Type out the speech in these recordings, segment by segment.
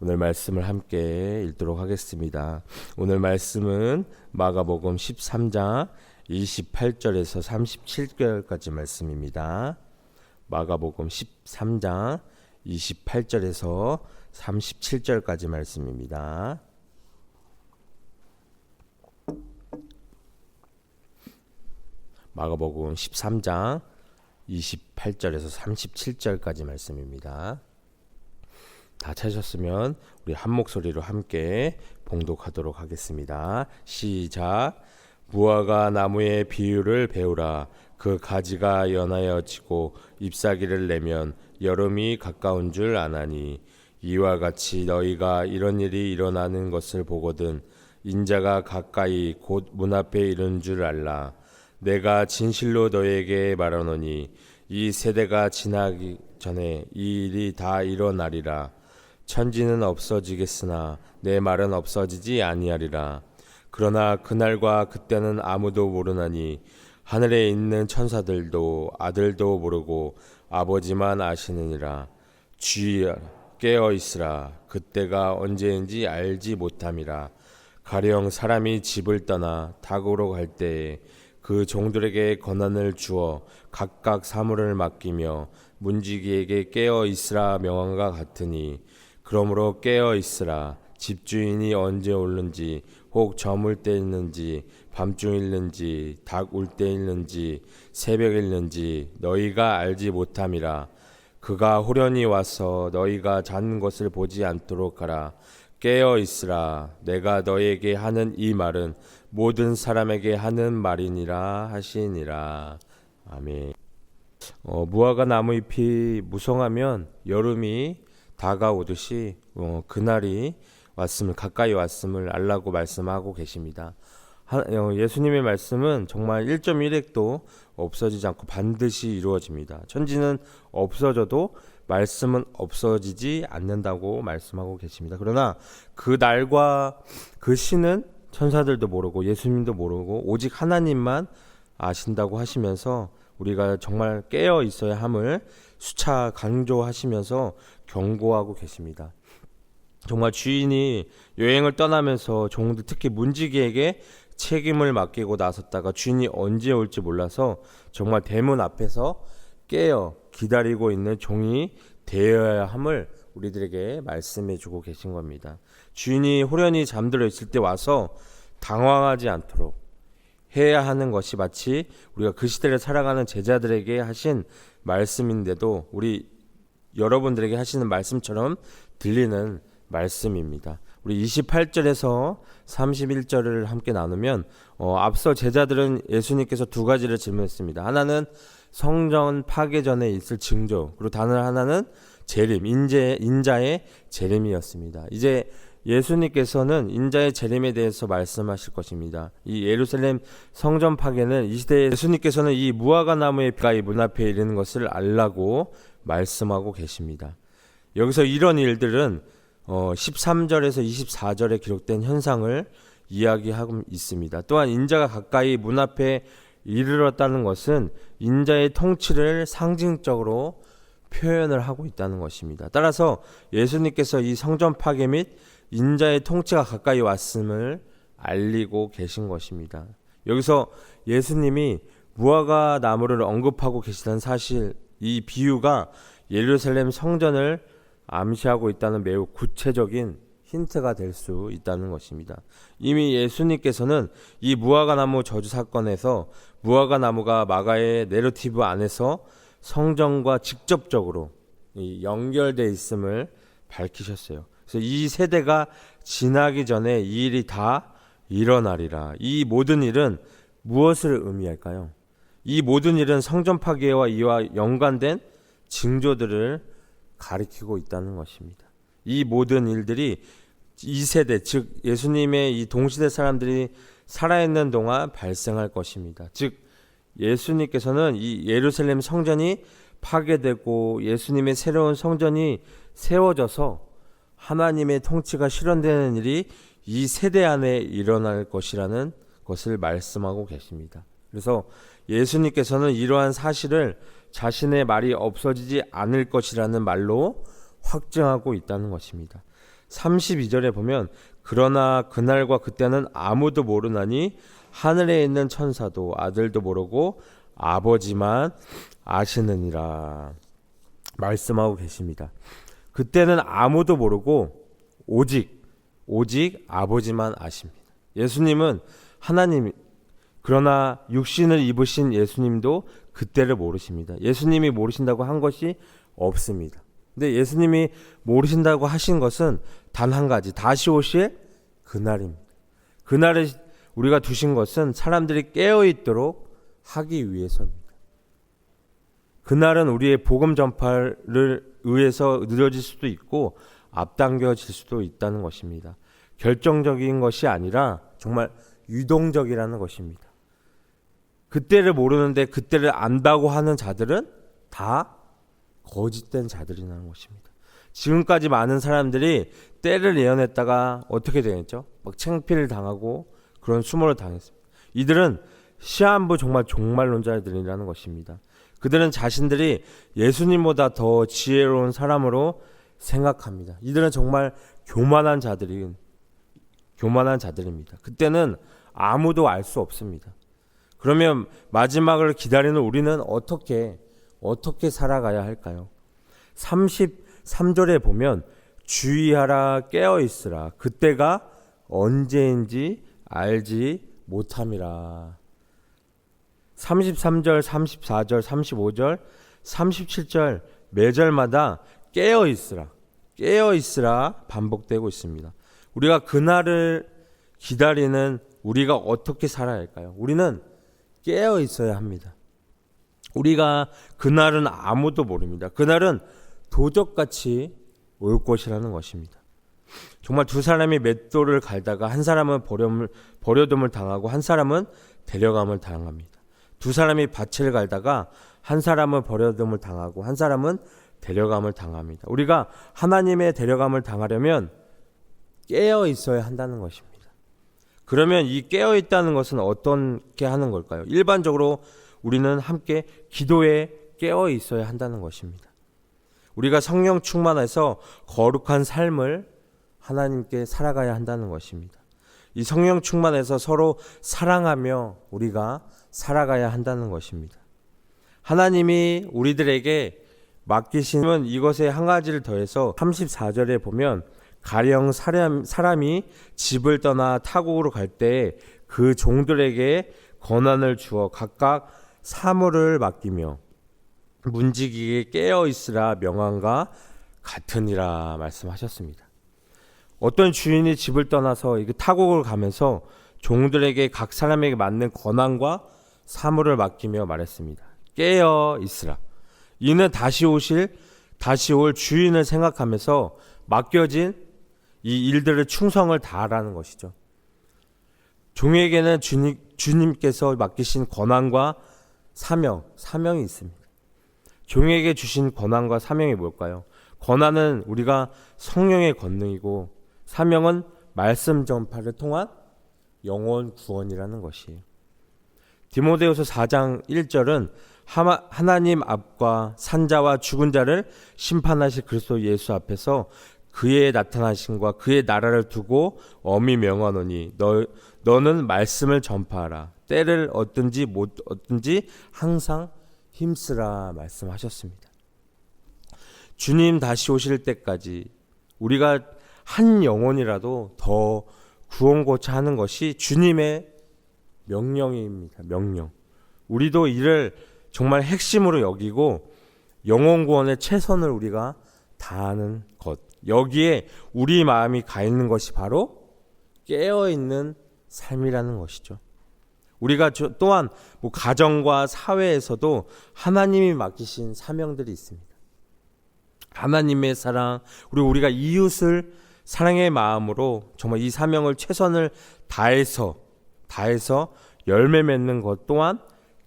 오늘 말씀을 함께 읽도록 하겠습니다. 오늘 말씀은 마가복음 13장 28절에서 37절까지 말씀입니다. 마가복음 13장 28절에서 37절까지 말씀입니다. 마가복음 13장 28절에서 37절까지 말씀입니다. 다 찾으셨으면 우리 한 목소리로 함께 봉독하도록 하겠습니다. 시작. 무화과 나무의 비유를 배우라. 그 가지가 연하여 지고 잎사귀를 내면 여름이 가까운 줄 아나니 이와 같이 너희가 이런 일이 일어나는 것을 보거든 인자가 가까이 곧 문 앞에 이른 줄 알라. 내가 진실로 너희에게 말하노니 이 세대가 지나기 전에 이 일이 다 일어나리라. 천지는 없어지겠으나 내 말은 없어지지 아니하리라. 그러나 그날과 그때는 아무도 모르나니 하늘에 있는 천사들도 아들도 모르고 아버지만 아시느니라. 주여 깨어 있으라. 그때가 언제인지 알지 못함이라. 가령 사람이 집을 떠나 닭으로 갈 때에 그 종들에게 권한을 주어 각각 사물을 맡기며 문지기에게 깨어 있으라 명한과 같으니 그러므로 깨어 있으라. 집주인이 언제 오는지 혹 저물 때 있는지 밤중일는지 닭 울 때 있는지 새벽일는지 너희가 알지 못함이라. 그가 호련히 와서 너희가 자는 것을 보지 않도록 하라. 깨어 있으라. 내가 너희에게 하는 이 말은 모든 사람에게 하는 말이니라 하시니라. 아멘. 무화과 나무 잎이 무성하면 여름이 다가오듯이 그날이 가까이 왔음을 알라고 말씀하고 계십니다. 예수님의 말씀은 정말 1.1핵도 없어지지 않고 반드시 이루어집니다. 천지는 없어져도 말씀은 없어지지 않는다고 말씀하고 계십니다. 그러나 그 날과 그 시는 천사들도 모르고 예수님도 모르고 오직 하나님만 아신다고 하시면서 우리가 정말 깨어 있어야 함을 수차 강조하시면서 경고하고 계십니다. 정말 주인이 여행을 떠나면서 종들 특히 문지기에게 책임을 맡기고 나섰다가 주인이 언제 올지 몰라서 정말 대문 앞에서 깨어 기다리고 있는 종이 되어야 함을 우리들에게 말씀해 주고 계신 겁니다. 주인이 호련히 잠들어 있을 때 와서 당황하지 않도록 해야 하는 것이 마치 우리가 그 시대를 살아가는 제자들에게 하신 말씀인데도 우리 여러분들에게 하시는 말씀처럼 들리는 말씀입니다. 우리 28절에서 31절을 함께 나누면 앞서 제자들은 예수님께서 두 가지를 질문했습니다. 하나는 성전 파괴 전에 있을 징조, 그리고 다른 하나는 재림, 인자의 재림이었습니다. 이제 예수님께서는 인자의 재림에 대해서 말씀하실 것입니다. 이 예루살렘 성전 파괴는 이 시대에 예수님께서는 이 무화과 나무의 가까이 문 앞에 이르는 것을 알라고 말씀하고 계십니다. 여기서 이런 일들은 13절에서 24절에 기록된 현상을 이야기하고 있습니다. 또한 인자가 가까이 문 앞에 이르렀다는 것은 인자의 통치를 상징적으로 표현을 하고 있다는 것입니다. 따라서 예수님께서 이 성전 파괴 및 인자의 통치가 가까이 왔음을 알리고 계신 것입니다. 여기서 예수님이 무화과 나무를 언급하고 계시다는 사실, 이 비유가 예루살렘 성전을 암시하고 있다는 매우 구체적인 힌트가 될 수 있다는 것입니다. 이미 예수님께서는 이 무화과 나무 저주 사건에서 무화과 나무가 마가의 내러티브 안에서 성전과 직접적으로 연결되어 있음을 밝히셨어요. 그래서 이 세대가 지나기 전에 이 일이 다 일어나리라. 이 모든 일은 무엇을 의미할까요? 이 모든 일은 성전 파괴와 이와 연관된 징조들을 가리키고 있다는 것입니다. 이 모든 일들이 이 세대, 즉 예수님의 이 동시대 사람들이 살아있는 동안 발생할 것입니다. 즉 예수님께서는 이 예루살렘 성전이 파괴되고 예수님의 새로운 성전이 세워져서 하나님의 통치가 실현되는 일이 이 세대 안에 일어날 것이라는 것을 말씀하고 계십니다. 그래서 예수님께서는 이러한 사실을 자신의 말이 없어지지 않을 것이라는 말로 확증하고 있다는 것입니다. 32절에 보면 그러나 그날과 그때는 아무도 모르나니 하늘에 있는 천사도 아들도 모르고 아버지만 아시느니라 말씀하고 계십니다. 그때는 아무도 모르고 오직 아버지만 아십니다. 예수님은 하나님, 그러나 육신을 입으신 예수님도 그때를 모르십니다. 예수님이 모르신다고 한 것이 없습니다. 근데 예수님이 모르신다고 하신 것은 단 한 가지, 다시 오실 그날입니다. 그날에 우리가 두신 것은 사람들이 깨어있도록 하기 위해서입니다. 그날은 우리의 복음 전파를 의해서 늦어질 수도 있고 앞당겨질 수도 있다는 것입니다. 결정적인 것이 아니라 정말 유동적이라는 것입니다. 그때를 모르는데 그때를 안다고 하는 자들은 다 거짓된 자들이라는 것입니다. 지금까지 많은 사람들이 때를 예언했다가 어떻게 되겠죠? 막 창피를 당하고 그런 수모를 당했습니다. 이들은 시한부 정말 종말론자들이라는 것입니다. 그들은 자신들이 예수님보다 더 지혜로운 사람으로 생각합니다. 이들은 정말 교만한 자들입니다. 그때는 아무도 알 수 없습니다. 그러면 마지막을 기다리는 우리는 어떻게 살아가야 할까요? 33절에 보면 주의하라 깨어있으라 그때가 언제인지 알지 못함이라. 33절, 34절, 35절, 37절 매절마다 깨어있으라 반복되고 있습니다. 우리가 그날을 기다리는 우리가 어떻게 살아야 할까요? 우리는 깨어 있어야 합니다. 우리가 그날은 아무도 모릅니다. 그날은 도적같이 올 것이라는 것입니다. 정말 두 사람이 맷돌을 갈다가 한 사람은 버려둠을 당하고 한 사람은 데려감을 당합니다. 두 사람이 밭을 갈다가 한 사람은 버려둠을 당하고 한 사람은 데려감을 당합니다. 우리가 하나님의 데려감을 당하려면 깨어 있어야 한다는 것입니다. 그러면 이 깨어 있다는 것은 어떻게 하는 걸까요? 일반적으로 우리는 함께 기도에 깨어 있어야 한다는 것입니다. 우리가 성령 충만해서 거룩한 삶을 하나님께 살아가야 한다는 것입니다. 이 성령 충만해서 서로 사랑하며 우리가 살아가야 한다는 것입니다. 하나님이 우리들에게 맡기시면 이것에 한 가지를 더해서 34절에 보면 가령 사람이 집을 떠나 타국으로 갈 때 그 종들에게 권한을 주어 각각 사물을 맡기며 문지기에 깨어 있으라 명함과 같으니라 말씀하셨습니다. 어떤 주인이 집을 떠나서 타국을 가면서 종들에게 각 사람에게 맞는 권한과 사물을 맡기며 말했습니다. 깨어 있으라. 이는 다시 올 주인을 생각하면서 맡겨진 이 일들을 충성을 다하라는 것이죠. 종에게는 주님께서 맡기신 권한과 사명이 있습니다. 종에게 주신 권한과 사명이 뭘까요? 권한은 우리가 성령의 권능이고 사명은 말씀 전파를 통한 영혼 구원이라는 것이에요. 디모데후서 4장 1절은 하나님 앞과 산자와 죽은 자를 심판하실 그리스도 예수 앞에서 그의 나타나심과 그의 나라를 두고 엄히 명하노니 너는 말씀을 전파하라. 때를 얻든지 못 얻든지 항상 힘쓰라 말씀하셨습니다. 주님 다시 오실 때까지 우리가 한 영혼이라도 더 구원고차 하는 것이 주님의 명령입니다. 명령. 우리도 이를 정말 핵심으로 여기고 영혼 구원의 최선을 우리가 다하는 것. 여기에 우리 마음이 가 있는 것이 바로 깨어있는 삶이라는 것이죠. 우리가 또한 가정과 사회에서도 하나님이 맡기신 사명들이 있습니다. 하나님의 사랑, 그리고 우리가 이웃을 사랑의 마음으로 정말 이 사명을 최선을 다해서 열매 맺는 것 또한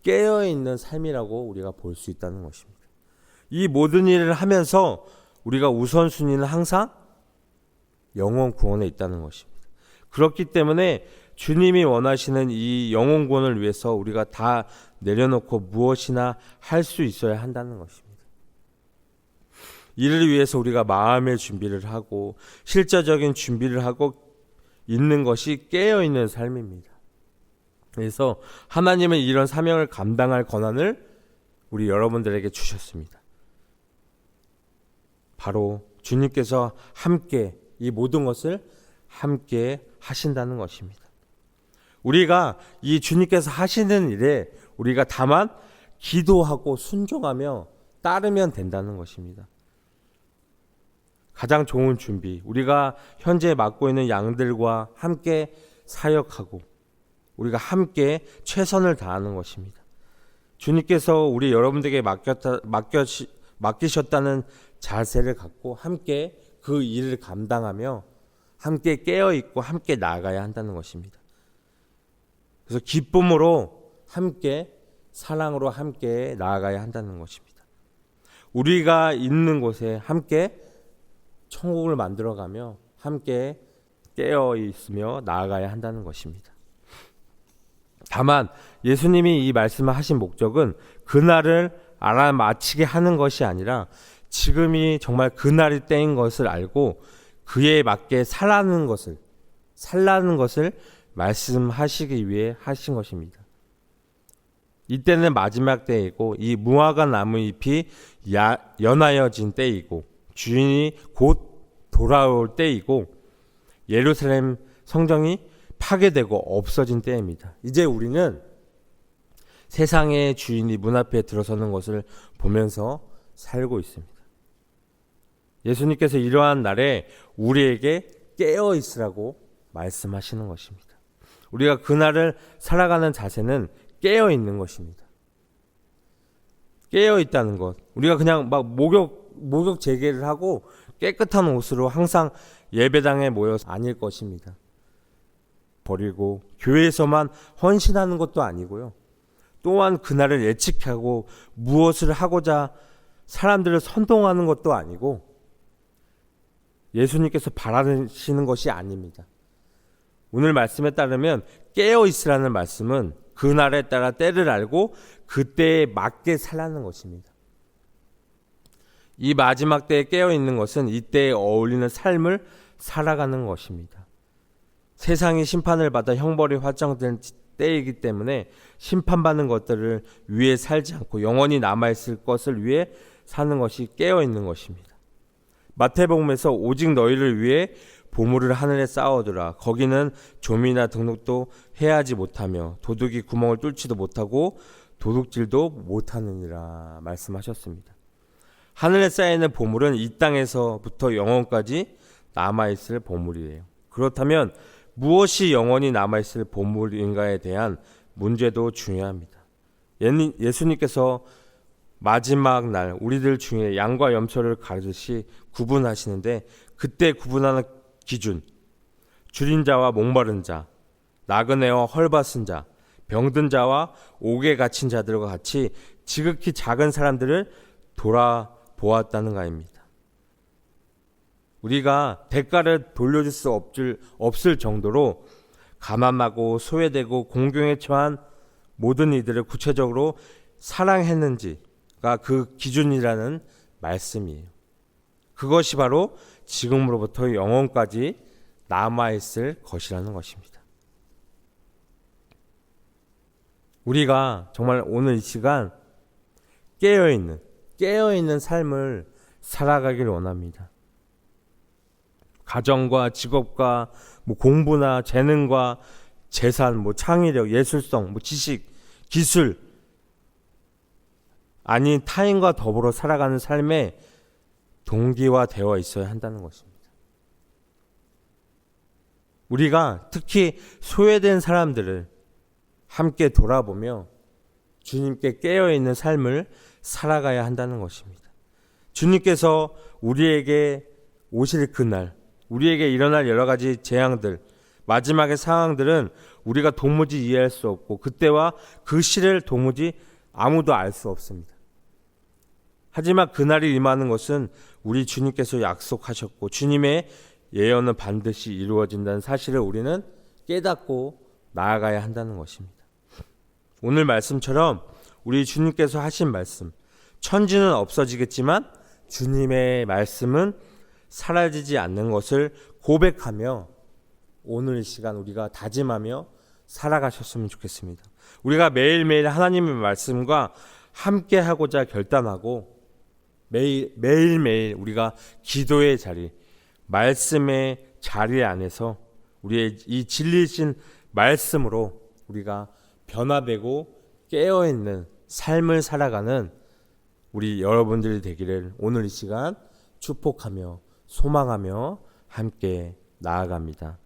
깨어있는 삶이라고 우리가 볼 수 있다는 것입니다. 이 모든 일을 하면서 우리가 우선순위는 항상 영혼 구원에 있다는 것입니다. 그렇기 때문에 주님이 원하시는 이 영혼 구원을 위해서 우리가 다 내려놓고 무엇이나 할 수 있어야 한다는 것입니다. 이를 위해서 우리가 마음의 준비를 하고 실제적인 준비를 하고 있는 것이 깨어있는 삶입니다. 그래서 하나님은 이런 사명을 감당할 권한을 우리 여러분들에게 주셨습니다. 바로 주님께서 함께 이 모든 것을 함께 하신다는 것입니다. 우리가 이 주님께서 하시는 일에 우리가 다만 기도하고 순종하며 따르면 된다는 것입니다. 가장 좋은 준비, 우리가 현재 맡고 있는 양들과 함께 사역하고 우리가 함께 최선을 다하는 것입니다. 주님께서 우리 여러분들에게 맡기셨다는 자세를 갖고 함께 그 일을 감당하며 함께 깨어있고 함께 나아가야 한다는 것입니다. 그래서 기쁨으로 함께 사랑으로 함께 나아가야 한다는 것입니다. 우리가 있는 곳에 함께 천국을 만들어가며 함께 깨어있으며 나아가야 한다는 것입니다. 다만 예수님이 이 말씀을 하신 목적은 그날을 알아맞히게 하는 것이 아니라 지금이 정말 그날이 때인 것을 알고 그에 맞게 살라는 것을 말씀하시기 위해 하신 것입니다. 이때는 마지막 때이고 이 무화과 나무 잎이 연하여진 때이고 주인이 곧 돌아올 때이고 예루살렘 성전이 파괴되고 없어진 때입니다. 이제 우리는 세상의 주인이 문 앞에 들어서는 것을 보면서 살고 있습니다. 예수님께서 이러한 날에 우리에게 깨어 있으라고 말씀하시는 것입니다. 우리가 그날을 살아가는 자세는 깨어 있는 것입니다. 깨어 있다는 것. 우리가 그냥 막 목욕 재개를 하고 깨끗한 옷으로 항상 예배당에 모여서 아닐 것입니다. 버리고 교회에서만 헌신하는 것도 아니고요. 또한 그날을 예측하고 무엇을 하고자 사람들을 선동하는 것도 아니고 예수님께서 바라시는 것이 아닙니다. 오늘 말씀에 따르면 깨어 있으라는 말씀은 그날에 따라 때를 알고 그때에 맞게 살라는 것입니다. 이 마지막 때에 깨어 있는 것은 이때에 어울리는 삶을 살아가는 것입니다. 세상이 심판을 받아 형벌이 확정된 때이기 때문에 심판받는 것들을 위해 살지 않고 영원히 남아있을 것을 위해 사는 것이 깨어 있는 것입니다. 마태복음에서 오직 너희를 위해 보물을 하늘에 쌓아두라. 거기는 좀이나 등록도 해하지 못하며 도둑이 구멍을 뚫지도 못하고 도둑질도 못하느니라 말씀하셨습니다. 하늘에 쌓이는 보물은 이 땅에서부터 영원까지 남아있을 보물이에요. 그렇다면 무엇이 영원히 남아있을 보물인가에 대한 문제도 중요합니다. 예수님께서 마지막 날 우리들 중에 양과 염소를 가르듯이 구분하시는데 그때 구분하는 기준, 줄인 자와 목마른 자, 나그네와 헐벗은 자, 병든 자와 옥에 갇힌 자들과 같이 지극히 작은 사람들을 돌아보았다는 것입니다. 우리가 대가를 돌려줄 수 없을 정도로 가난하고 소외되고 공경에 처한 모든 이들을 구체적으로 사랑했는지가 그 기준이라는 말씀이에요. 그것이 바로 지금으로부터 영원까지 남아있을 것이라는 것입니다. 우리가 정말 오늘 이 시간 깨어있는 삶을 살아가길 원합니다. 가정과 직업과 공부나 재능과 재산, 창의력, 예술성, 지식, 기술 아닌 타인과 더불어 살아가는 삶에 동기화되어 있어야 한다는 것입니다. 우리가 특히 소외된 사람들을 함께 돌아보며 주님께 깨어있는 삶을 살아가야 한다는 것입니다. 주님께서 우리에게 오실 그날, 우리에게 일어날 여러 가지 재앙들, 마지막의 상황들은 우리가 도무지 이해할 수 없고 그때와 그 시를 도무지 아무도 알 수 없습니다. 하지만 그날이 임하는 것은 우리 주님께서 약속하셨고 주님의 예언은 반드시 이루어진다는 사실을 우리는 깨닫고 나아가야 한다는 것입니다. 오늘 말씀처럼 우리 주님께서 하신 말씀, 천지는 없어지겠지만 주님의 말씀은 사라지지 않는 것을 고백하며 오늘 이 시간 우리가 다짐하며 살아가셨으면 좋겠습니다. 우리가 매일매일 하나님의 말씀과 함께 하고자 결단하고 매일매일 우리가 기도의 자리, 말씀의 자리 안에서 우리의 이 진리신 말씀으로 우리가 변화되고 깨어있는 삶을 살아가는 우리 여러분들이 되기를 오늘 이 시간 축복하며 소망하며 함께 나아갑니다.